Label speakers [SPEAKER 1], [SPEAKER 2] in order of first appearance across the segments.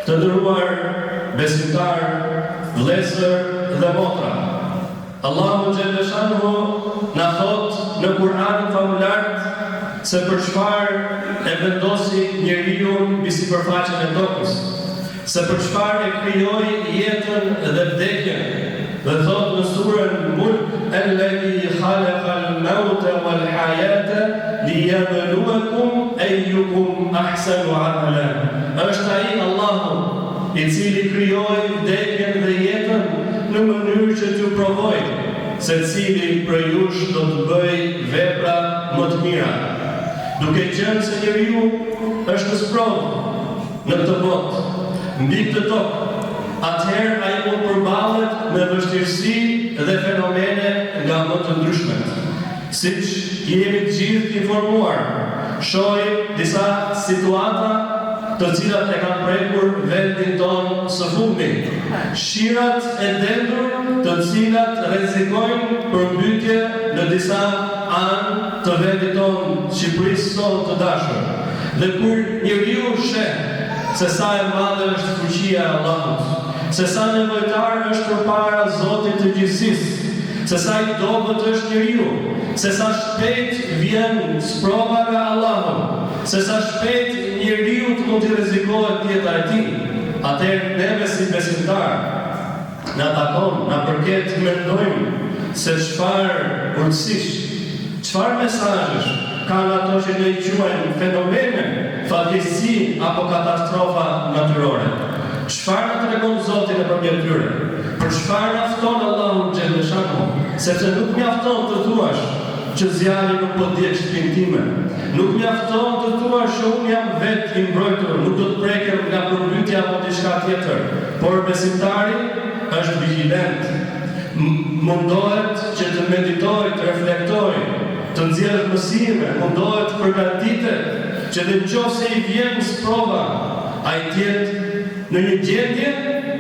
[SPEAKER 1] Të nderuar besimtar, vëllezër dhe motra, Allahu xhalla shanuhu na thot në Kur'anin famulart se për çfarë e vendosi njeriu mbi sipërfaqen e tokës, se për çfarë e krijoi jetën dhe vdekjen. Dhe thot në surën Mulk, alladhi khalaqa al-mauta wal-hayata liyabluwakum ayyukum ahsanu amala. Është ai Allahu i cili krijoi vdekjen dhe jetën në mënyrë që t'ju provoj se cili prej jush do të bëj vepra më të mira. Duke qenë se njeriu është në sprovë në këtë botë, mbi këtë tokë, atëherë ai mund përballet me vështirësi dhe fenomene nga më të ndryshmet. Siç jemi të gjithë informuar, shohim disa situata të cilat e kanë prekur vendin tonë së fundmi. Shirat e dendur të cilat rrezikojnë përmbytje në disa anë të vendit tonë, Shqipërisë tonë të dashur. Dhe kur njeriu sheh se sa e madhe është fuqia e Allahut, se sa nevojtar është përpara Zotit të gjithësisë, se sa i dobët është njeriu, se sa shpejt vjen sprova nga Allahu, se sa shpejt njeriu të mund të rrezikohet jeta e tij, atëherë neve si besimtar na takon, na përket mendojmë se çfarë urtësish, çfarë mesazhesh kanë ato që ne i quajmë fenomene, fatkeqësi apo katastrofa natyrore. Çfarë na tregon Zoti nëpërmjet tyre? Për çfarë na fton Allahu xhallal shanuhu? Sepse nuk mjafton të thuash që zjarri nuk po dihet shtëpinë time. Nuk mjafton të thuash që unë jam vetë i mbrojtur, nuk do të prekem nga përmbytja apo diçka tjetër. Por besimtari është vigjilent. Mundohet që të meditojë, të reflektojë, të nxjerrë mësime, mundohet të përgatitet që dhe nëse i vjen sprova, ai të jetë në një gjendje,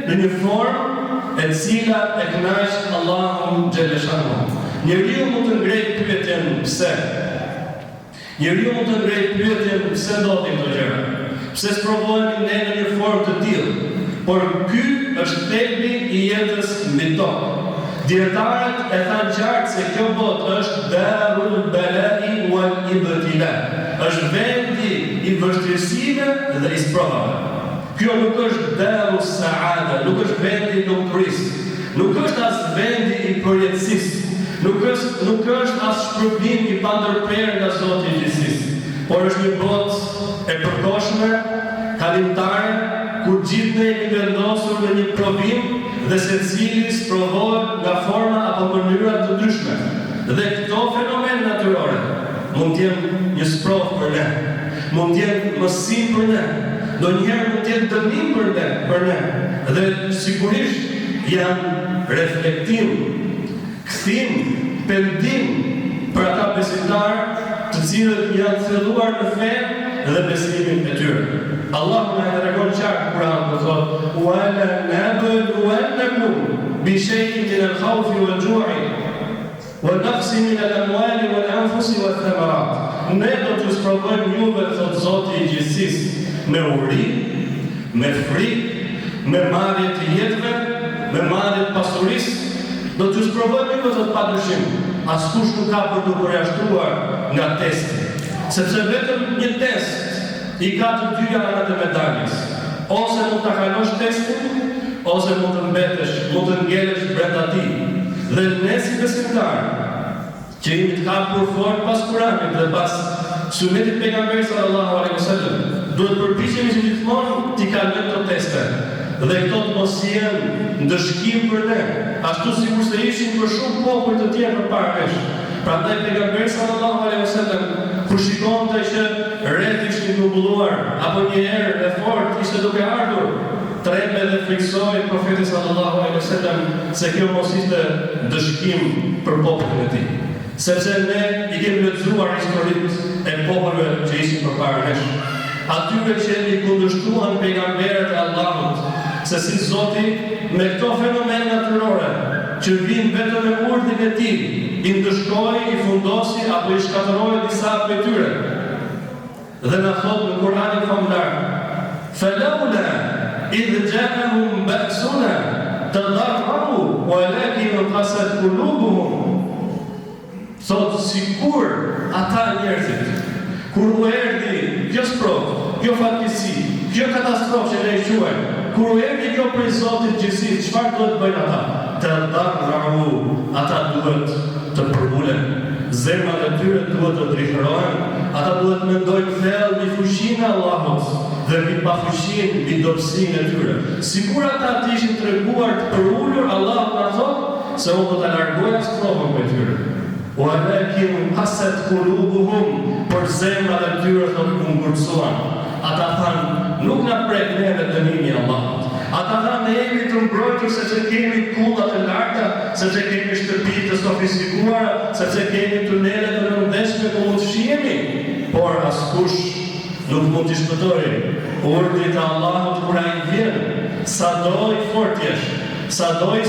[SPEAKER 1] në një formë e cila e kënaq Allahu xhallal shanuhu. Njeriu mund të ngrejë pyetjen pse. Njeriu mund të ngrejë pyetjen pse ndodhin këto gjëra. Pse sprovohemi ne në një formë të tillë? Por ky është thelbi i jetës mbi tokë. Dietarët e thanë qartë se kjo botë është darul bala'i wal ibtila. Është vendi i vështirësive dhe i sprovave. Kjo nuk është daru saada, nuk është vendi i lumturisë, nuk është as vendi i përjetësisë, nuk është as shpërblim i pandërprerë nga Zoti i gjithësisë, por është një botë e përkohshme, kalimtare, ku gjithë ne jemi vendosur në një provim dhe secili sprovohet nga forma apo mënyra të ndryshme. Dhe këto fenomene natyrore mund të jenë një sprovë për ne, mund të jenë mësim për ne, ndonjëherë mund të jenë dënim për ne, dhe sigurisht janë reflektim, kthim, pendim për ata besimtarë të cilët janë thelluar në fe dhe besimin e tyre. Allahu na tregon qartë Kur'an ku thotë: "Wa la nabluwannakum bi shay'in min al-khawfi wal-ju'i wa naqsin min al-amwali wal-anfusi wath-thamarat." Ne do t'ju sprovojmë juve, thot Zoti i gjithësisë, me uri, me frikë, me marrje të jetëve, me marrje të pasurisë. Do t'ju sprovojmë juve, thot padyshim. Askush nuk ka për të përjashtruar nga testi, sepse vetëm një test i ka të dyja anët e medaljes. Ose mund ta kalosh testin, ose mund të mbetesh, mund të ngelesh brenda tij. Dhe ne si besimtarë, që jemi të hapur fort pas Kuranit dhe pas sunetit pejgamberit sallallahu alaihi wasallam, duhet përpiqemi që gjithmonë t'i kalojmë këto teste. Dhe këto të mos jenë ndëshkim për ne, ashtu sikur se ishin për shumë popull të tjerë përpara nesh. Prandaj pejgamberi sallallahu alaihi wasallam kur shikonte që rreth ishin mbulluar, apo një herë e fortë ishte duke ardhur, trembe dhe friksoi profeti sallallahu alaihi wasallam se kjo mos ishte dëshkim për popullin e tij. Sepse ne i kemi lexuar historitë e popullve që ishin përpara nesh. Atyre që i kundërshtuan pejgamberët e Allahut, se si Zoti me këto fenomene natyrore që vinë vetëm me urdhën e tij, i ndëshkoi, i fundosi apo i shkatërroi disa prej tyre. Dhe na thot në Kur'anin famullar: "Falawla idh ja'ahum ba'suna tadarra'u walakin qasat qulubuhum. Thot sikur ata njerëzit kur u erdhi kjo sprovë, kjo fatkeqësi, kjo katastrofë që ne e quajmë, kur u erdhi kjo prej Zotit gjithësisë, çfarë duhet bëjnë ata? Tadarra'u, ata duhet të përullen. Zemrat e tyre duhet të drejtohen, ata duhet të mendojnë thellë mbi fuqinë e Allahut dhe mbi pafuqinë, mbi dobësinë e tyre. Sikur ata të ishin treguar të përullur, Allahu na thot se unë do ta largoj as provën prej tyre. Walakin qasat qulubuhum, por zemrat e tyre do të ngurcohen. Ata thanë, nuk na prek neve dënimi i Allahut. Ata thanë, ne jemi të mbrojtur sepse kemi kullat e larta, sepse kemi shtëpi të sofistikuara, sepse kemi tunele të rëndësishme ku mund të shihemi. Por askush nuk mund të shpëtojë urdhrit e Allahut kur ai vjen, sado i fort jesh, sado i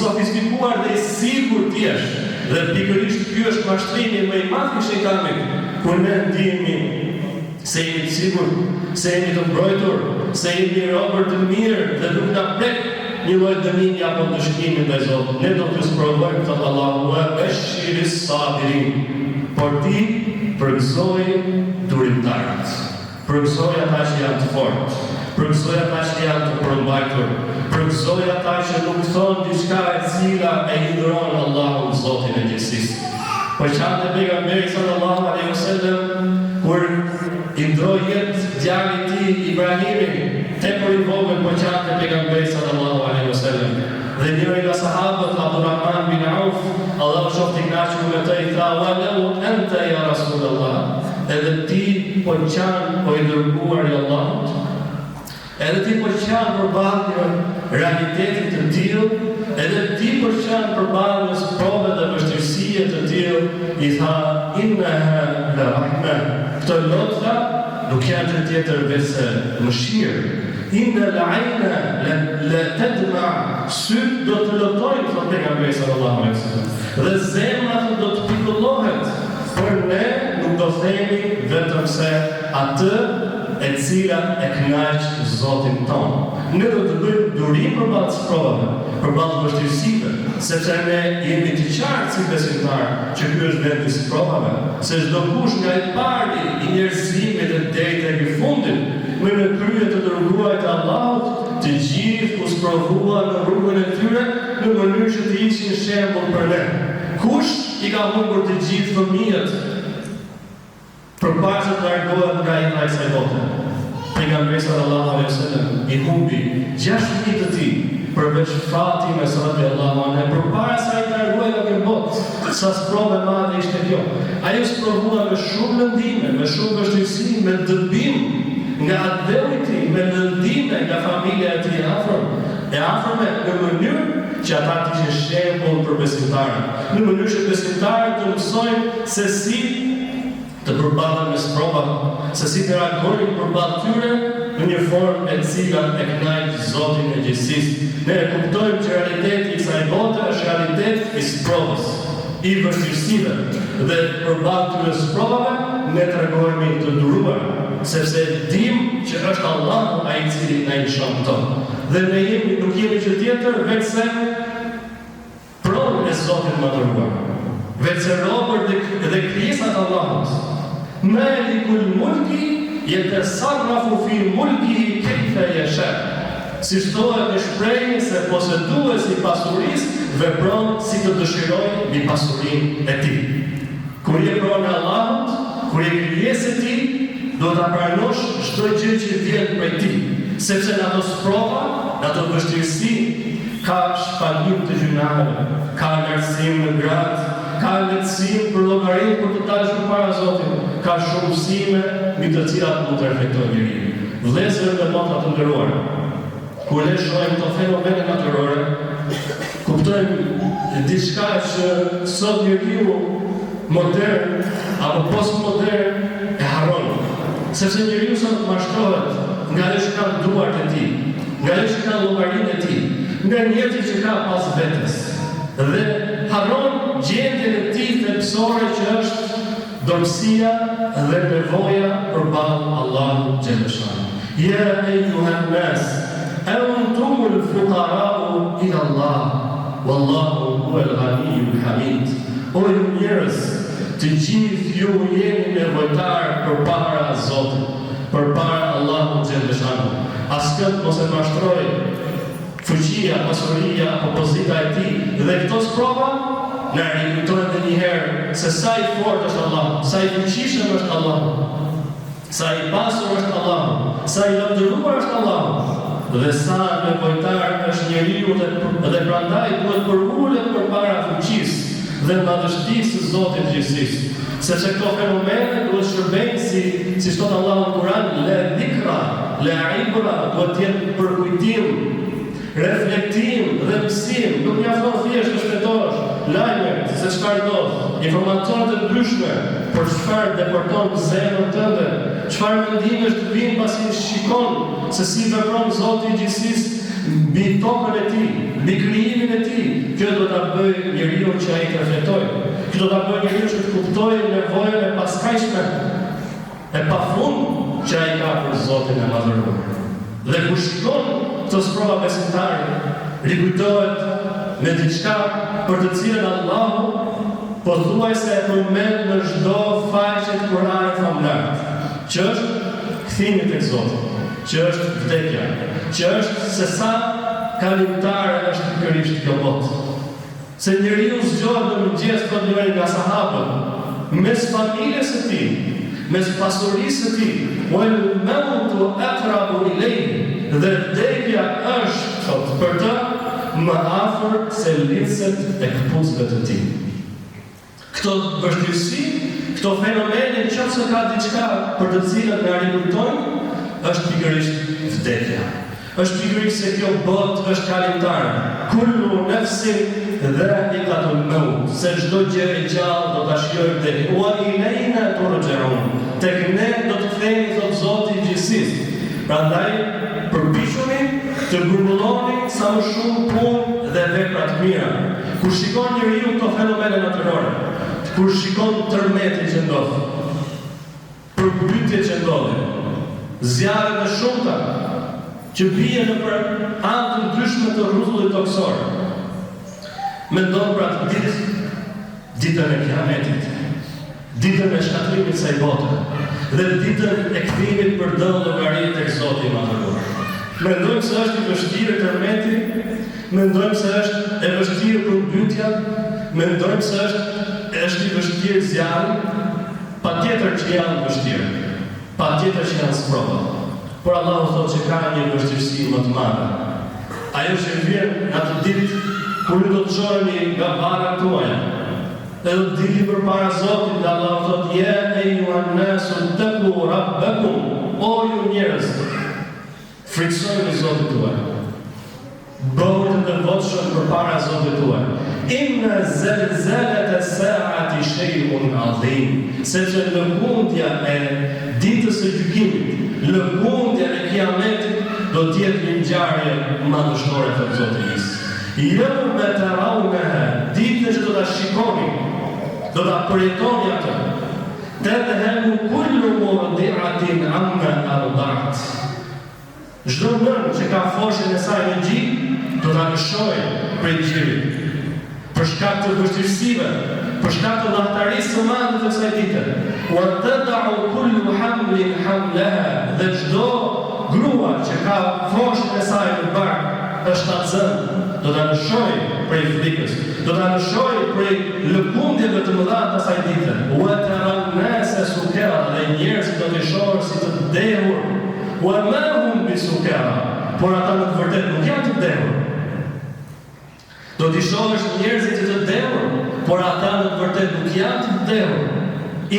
[SPEAKER 1] sofistikuar dhe i sigurt jesh. Dhe pikërisht ky është mashtrimi më i madh i shejtanit, kur ne ndihemi se jemi të sigurt, se jemi të mbrojtur, se jemi robër të mirë dhe nuk na prek një lloj dënimi apo dëshkimi ndaj Zotit. Ne do të sprovojmë thot Allahu wa bashiris sabirin. Por ti përgëzoj durimtarët. Përgëzoj ata që janë të fortë. Përgëzoj ata që janë të përmbajtur. Përgëzoj ata që nuk thonë diçka e cila e hidhron Allahun Zotin e gjithësisë. Po çante pejgamberi sallallahu alaihi wasallam kur i ndroi jetë djalit i tij Ibrahimin, tepër i vogël po çante pejgamberi sallallahu alaihi wasallam. Dhe njëri nga sahabët, Abdurrahman bin Auf, Allahu qoftë i kënaqur me të, i tha: "Walau anta ya Rasulullah", edhe ti po qan po i dërguar i Allahut. Edhe ti po qan përballë një realiteti të tillë, edhe ti po qan përballë një prove dhe vështirësie të tillë, i tha: "Innaha la rahma", këto lotëra nuk janë të tjetër veçse mëshirë. Inna al-ayna la tadma, syt do të lotojnë, thot pejgamberi sallallahu alaihi wasallam. Dhe zemra do të pikullohet, por ne nuk do themi vetëm se atë e cila e kënaq Zotin ton. Ne do të bëjmë durim përballë provave, përballë vështirësive, sepse ne jemi të qartë si besimtar që ky është vendi i provave, se çdo kush nga i pari i njerëzimit e deri tek i fundit, me në krye të dërguarit të Allahut, të gjithë u sprovuan në rrugën e tyre në mënyrë që të ishin shembull për ne. Kush i ka humbur të gjithë fëmijët përpara se të largohet nga jeta e kësaj bote? Pejgamberi sallallahu alaihi wasallam i humbi 6 fëmijë të tij, përveç Fatimes radhiyallahu anha, përpara se ai të largohej nga kjo botë. Sa sprovë e madhe ishte kjo. Ai u sprovua me shumë lëndime, me shumë vështirësi, me dëbim nga adheu i tij, me lëndime nga familja e tij afërme, në mënyrë që ata të ishin shembull për besimtarët, në mënyrë që besimtarët të mësojnë se si të përballen me sprovat, se si të reagojnë përballë tyre në një formë e cila e kënaq Zotin e gjithësisë. Ne e kuptojmë që realiteti i kësaj bote është realitet i sprovës, i vështirësive, dhe përballë tyre sprovave ne tregojmë të duruar, sepse dim që është Allahu ai i cili na lëshon këto. Dhe ne nuk jemi që tjetër veçse pronë e Zotit më dërguar, veçse robër dhe krijesat e Allahut. Malikul mulki yatasarrafu fi mulkihi kayfa yasha. Si thohet në shprehje se poseduesi i pasurisë vepron si të dëshirojë mbi pasurinë e tij. Kur je pronë e Allahut, kur je krijesë e tij, do ta pranosh çdo gjë që vjen prej tij, sepse në ato sprova, në ato vështirësi, ka shpagim të gjunave, ka lartësim në gradë, ka lehtësim për llogarinë për të dalë përpara Zotit, ka shumësime mbi të cilat mund të reflektojë njeriu. Vëllezër dhe motra të nderuar, kur ne shohim këto fenomene natyrore, kuptojmë diçka që sot njeriu modern apo postmodern e harron. Sepse njeriu sot mashtrohet nga ajo që ka duart e tij, nga ajo që ka llogarinë e tij, nga njerëzit që ka pas vetes. Dhe harron gjendjen e tij thelbësore që është dobësia dhe nevoja përballë Allahut xhaleshan. Ya ayyuhan nas Antumul fuqara'u ila Allah, wallahu huwal ghaniyyul hamid. O ju njerëz, të gjithë ju jeni nevojtar përpara Zotit, përpara Allahut xhaleshanu. Askënd mos e mashtroj fuqia, pasuria, opozita e tij dhe këto sprova na rikujtojnë edhe një herë se sa i fortë është Allah, sa i fuqishëm është Allah, sa i pasur është Allah, sa i lavdëruar është Allah, dhe sa nevojtar është njeriu dhe prandaj duhet përullet përpara fuqisë dhe madhështisë së Zotit gjithësisë. Sepse këto fenomene duhet shërbejnë si thot Allahu në Kur'an, le dhikra, le ibra, duhet të jetë për kujtim, reflektim dhe mësim. Nuk mjafton thjesht të shpjetosh lajmet se çfarë ndodh, informacione të ndryshme për çfarë deporton zemrën tënde, çfarë mendimesh të vinë pasi shikon se si vepron Zoti i gjithësisë mbi tokën e tij, mbi krijimin e tij. Kjo do ta bëjë njeriu që ai të reflektojë. Kjo do ta bëjë njeriu që të kuptojë nevojën e paskajshme e pafund që ai ka për Zotin e madhëruar. Dhe kur shikon këtë sprova besimtare, rikujtohet me diçka për të cilën Allahu pothuajse e përmend në çdo faqe të Kuranit famlar, që është kthimi tek Zoti, që është vdekja, që është se sa kalimtare është pikërisht kjo botë. Se njeriu zgjohet në mëngjes për njëri nga sahabët, mes familjes së tij, mes pasurisë së tij, wal mautu aqrabu ilayhi, dhe vdekja është thot për të më afër se lincet e këpucëve të tij. Këto vështirësi, këto fenomene nëse ka diçka për të cilën na rikujtojnë, është pikërisht vdekja. Është pikërisht se kjo botë është kalimtare. Kullu nafsin dha'iqatul maut, se çdo gjë e gjallë do ta shijojë vdekjen. Wa ilayna turja'un. Tek ne do të kthehemi thot Zoti i gjithësisë. Prandaj përpiquni të grumbulloni sa më shumë punë dhe vepra të mira. Kur shikon njeriu këto fenomene natyrore, kur shikon tërmetin që ndodh, përmbytjet që ndodhin, zjarret e shumta që bie nëpër anë të ndryshme të rrugullit toksor, mendon për atë ditë, ditën e Kiametit, ditën e shkatrimit së kësaj bote, dhe ditën e kthimit për dëm llogari tek Zoti i madhëruar. Mendojmë se është i vështirë tërmeti, mendojmë se është e vështirë përmbytja, mendojmë se është i vështirë zjarri, patjetër që janë vështirë, patjetër që janë sprova. Por Allahu thotë që ka një vështirësi më të madhe. Ajo që vjen në atë ditë kur ju do të çoheni nga barrat tuaja, dhe do të dilni përpara Zotit dhe Allahu thotë: "Ya ayyuhan nasu taqu rabbakum", o ju njerëz, friksoni Zotin tuaj. Bëhu të devotshëm përpara Zotit tuaj. Inna zalzalata as-sa'ati shay'un 'azim, sepse lëkundja e ditës së gjykimit, lëkundja e Kiametit do të jetë një ngjarje madhështore të Zotit. Yawma tarawnaha, ditën që do ta shikoni, do ta përjetoni atë. Tadhhabu kullu murdi'atin amma arda'at. Çdo nënë që ka foshën e saj në gjik, do ta lëshojë prej gjirit. Për shkak të vështirësive, për shkak të lahtarisë së madhe të kësaj dite. Wa tad'u kullu hamlin hamlaha, dhe çdo grua që ka foshën e saj në bark është atzën, do ta lëshojë prej frikës, do ta lëshojë prej lëkundjeve të mëdha të asaj dite. Wa taran nasa sukara, dhe njerëzit do të shohin si të dehur. Wa ma hum bisukara, por ata në të vërtetë nuk janë të dehur. Do t'i shohësh njerëzit që të dehur, por ata në të vërtetë nuk janë të dehur.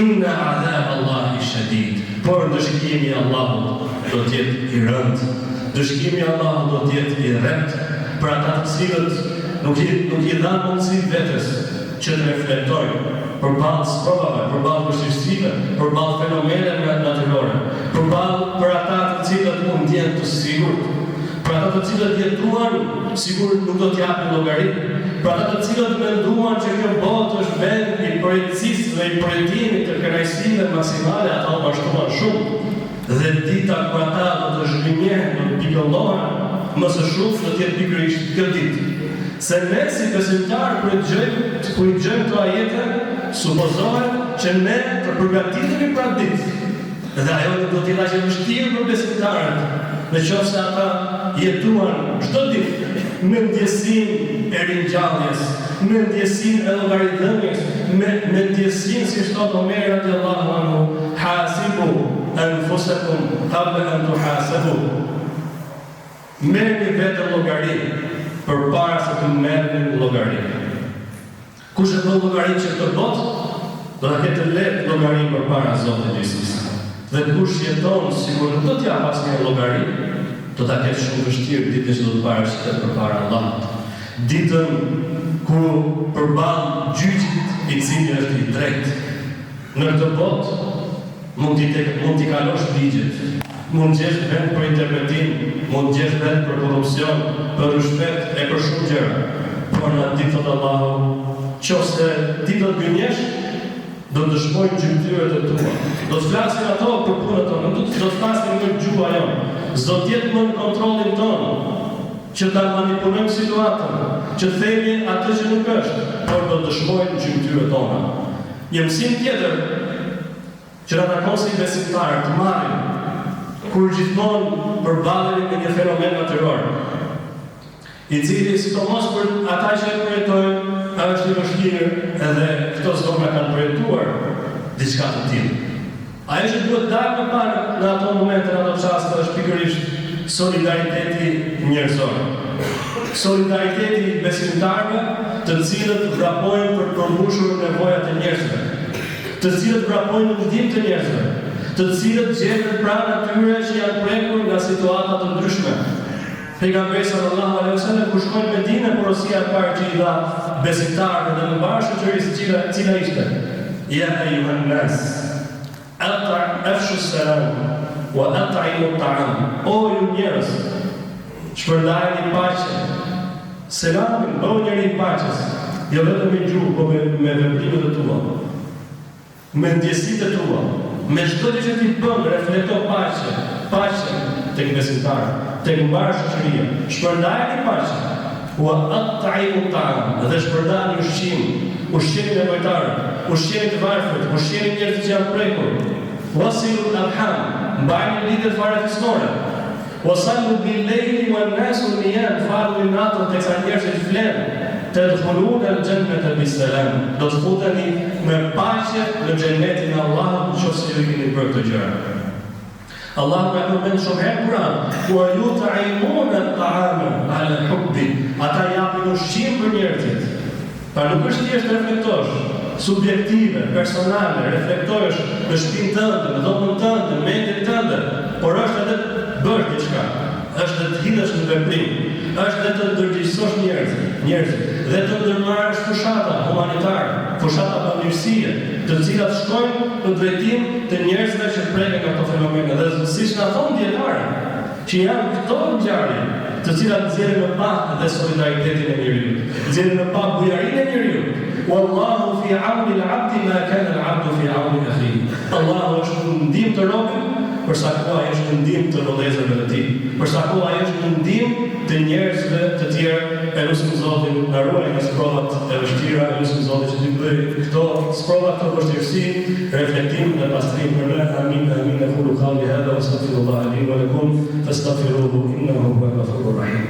[SPEAKER 1] Inna adhab Allahi shadid, por dëshkimi i Allahut do të jetë i rëndë. Dëshkimi i Allahut do të jetë i rreptë për ata të cilët nuk i dhanë mundësi vetes që të reflektojnë përballë sprovave, përballë vështirësive, përballë fenomeneve natyrore, për ata të cilët mund të jenë të sigurt, për ata të cilët jetuan sigur nuk do t'japin llogari, për ata të cilët menduan që kjo botë është vend i përjetësisë dhe i përjetimit të kënaqësive maksimale, ata u bashkuan shumë, dhe dita kur ata do të zhgënjehen, do të pikëllohen, më së shumti do të jetë pikërisht kjo ditë. Se ne si besimtarë kur i dëgjojmë këto ajete, supozohet që ne të përgatitemi për atë ditë. Dhe ajo nuk do t'i laqe vështirë për besimtarët, nëse ata jetuan çdo ditë me ndjesinë e ringjalljes, me ndjesinë e llogaridhënies, me ndjesinë si thot Omeri radiallahu anhu, hasibu anfusakum qabla an tuhasabu. Merrni vetë llogari përpara se të merrni llogari. Kush e bën llogari që të botë, do ta ketë lehtë llogari përpara Zotit Jezusit. Dhe kush jeton sikur nuk do t'ja pasë llogari, do ta ketë shumë vështirë ditën që do të paraqiten përpara Allahut. Ditën ku përballë gjyqit i cili është i drejtë. Në këtë botë mund t'i kalosh ligjet, mund gjesh vend për interpretim, mund gjesh vend për korrupsion, për rishpet e për shumë gjëra. Por në ditë thot Allahu, nëse ti do të gënjesh, do të dëshmojnë gjymtyrët e tua. Do të flasin ato për punët tonë, do të flasin për gjuha jonë. S'do të jetë më në kontrollin tonë, që ta manipulojmë situatën, që themi atë që nuk është, por do të dëshmojnë gjymtyrët tona. Një mësim tjetër që na takon si besimtarë të marrim kur gjithmonë përballemi me një fenomen natyror, i cili sidomos për ata që e përjetojnë, është i vështirë edhe këto zona kanë përjetuar diçka të tillë. Ajo që duhet dalë më parë në ato momente, në ato çaste, është pikërisht solidariteti njerëzor. Solidariteti besimtarëve, të cilët vrapojnë për të përmbushur nevojat e njerëzve, të cilët vrapojnë në ndihmë të njerëzve, të cilët gjenden pranë atyre që janë prekur nga situata të ndryshme. Pejgamberi sallallahu alaihi wasallam kur shkoi në Medinë, porosia e parë që i dha besimtarëve dhe në bashkë shoqërisë cila ishte: Ya ayyuhan nas, afshu salam wa at'imu at'am. O ju njerëz, shpërndajeni paqe. Selamin, bëu njëri i paqes, jo vetëm me gjuhë, por me veprimet e tua, me ndjesitë e tua, me çdo gjë që ti bën, reflekto paqe tek besimtarët, tek mbarë shoqëria. Shpërndajeni paqe. Wa at'imu at'am, dhe shpërndajeni ushqimin e nevojtarëve, ushqimin e varfërit, ushqimin e njerëzve që janë prekur. Wasilu al-arham, mbajini lidhjet farefisnore. Wasallu bil-lejli wan-nasu niyan, falu natën teksa njerëzit flenë. Tadkhuluna al-jannata bis-salam, do të futeni me paqe në xhenetin e Allahut nëse ju keni bërë këtë gjë. Allahu na përmend shumë herë Kur'an, wa yut'imuna at-ta'ama 'ala hubbi, ata japin ushqim për njerëzit. Pa nuk është thjesht reflektosh, subjektive, personale, reflektosh në shtëpinë tënde, në dhomën tënde, në mendjen tënde, por është edhe bërë diçka, është të hidhesh në veprim, është të ndërgjegjësosh njerëzit, dhe të ndërmarrësh fushata humanitare, fushata pamirësie, të cilat shkojnë në drejtim të njerëzve që preken nga këto fenomene. Dhe siç na thon dietarët, që janë këto ngjarje, të cilat nxjerrin më pak dhe solidaritetin e njeriu, nxjerrin më pak bujarinë e njeriu. Wallahu fi 'auni al-'abdi ma kana al-'abdu fi 'auni akhihi. Allahu është në ndihmë të robit, përsa kohë ai është në ndihmë të vëllezërve të tij, përsa kohë ai është në ndihmë të njerëzve të tjerë. E lutim Zotin na ruaj nga provat e vështira, e lutim Zotin që të bëjë këto sprova, këto vështirësi, reflektim dhe pastrim për ne. Amin, amin. Aqulu qawli hadha wa astaghfirullaha li wa lakum fastaghfiruhu innahu huwal ghafurur rahim.